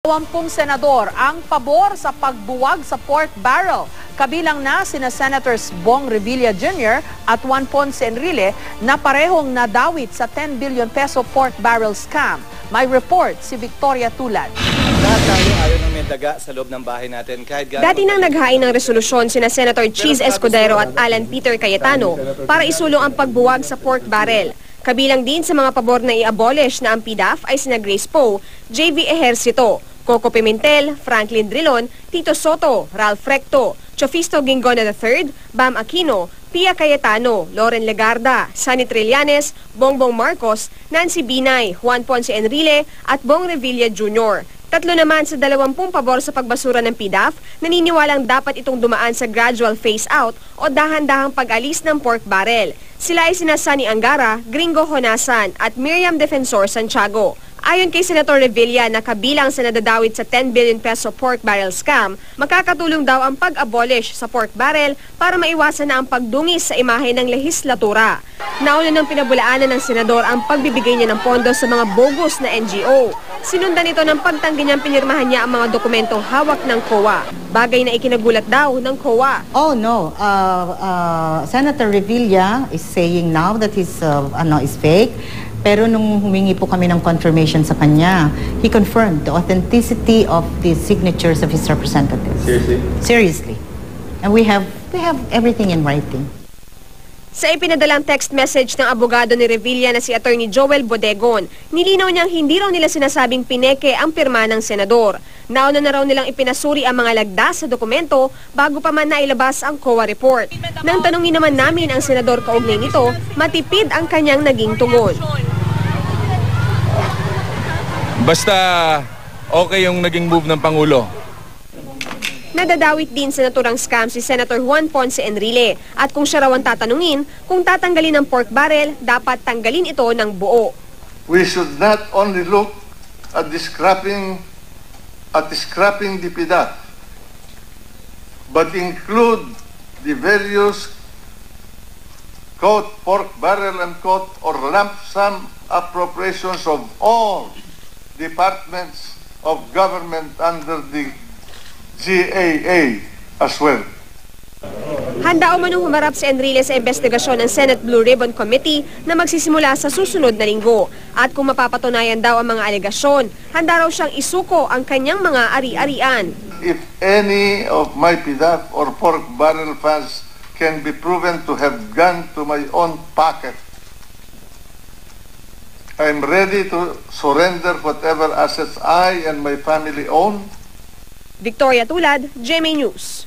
20 senador ang pabor sa pagbuwag sa pork barrel. Kabilang na sina Senators Bong Revilla Jr. at Juan Ponce Enrile na parehong nadawit sa 10 billion peso pork barrel scam. May report si Victoria Tulad. Lahat tayo ayaw ng may daga sa loob ng bahay natin. Dati nang naghain ng resolusyon sina Senator Cheese Escudero at Alan Peter Cayetano para isulong ang pagbuwag sa pork barrel. Kabilang din sa mga pabor na i-abolish na ang PDAF ay sina Grace Poe, JV Ejercito, Coco Pimentel, Franklin Drilon, Tito Soto, Ralph Recto, Chofisto Gingona III, Bam Aquino, Pia Cayetano, Loren Legarda, Sunny Trillanes, Bongbong Marcos, Nancy Binay, Juan Ponce Enrile at Bong Revilla Jr. Tatlo naman sa 20 pabor sa pagbasura ng PDAF, naniniwalang dapat itong dumaan sa gradual phase-out o dahan-dahang pag-alis ng pork barrel. Sila ay sina Sunny Angara, Gringo Honasan at Miriam Defensor Santiago. Ayon kay Senator Revilla na kabilang sa nadadawit sa 10 billion peso pork barrel scam, makakatulong daw ang pag-abolish sa pork barrel para maiwasan na ang pagdungis sa imahe ng lehislatura. Nauna nang pinabulaanan ng senador ang pagbibigay niya ng pondo sa mga bogus na NGO. Sinundan ito ng pagtanggi niyang pinirmahan niya ang mga dokumentong hawak ng COA. Bagay na ikinagulat daw ng COA. Oh no, Senator Revilla is saying now that his is fake. Pero nung humingi po kami ng confirmation sa kanya, he confirmed the authenticity of the signatures of his representatives. Seriously? Seriously. And we have everything in writing. Sa ipinadalang text message ng abogado ni Revilla na si Attorney Joel Bodegon, nilinaw niyang hindi raw nila sinasabing pineke ang pirma ng senador. Nauna na raw nilang ipinasuri ang mga lagdas sa dokumento bago pa man nailabas ang COA report. Nang tanungin naman namin ang senador kaugnay nito, matipid ang kanyang naging tugon. Basta okay yung naging move ng Pangulo. Nadadawit din sa naturang scam si Senator Juan Ponce Enrile at kung siya raw ang tatanungin, kung tatanggalin ang pork barrel, dapat tanggalin ito ng buo. We should not only look at scrapping the PDAF, but include the various pork barrel and or lump sum appropriations of all departments of government under the GAA as well. Handa umanong humarap si Enrile sa investigasyon ng Senate Blue Ribbon Committee na magsisimula sa susunod na linggo. At kung mapapatunayan daw ang mga alegasyon, handa raw siyang isuko ang kanyang mga ari-arian. If any of my PDAF or pork barrel funds can be proven to have gone to my own pocket, I'm ready to surrender whatever assets I and my family own. Victoria Tulad, GMA News.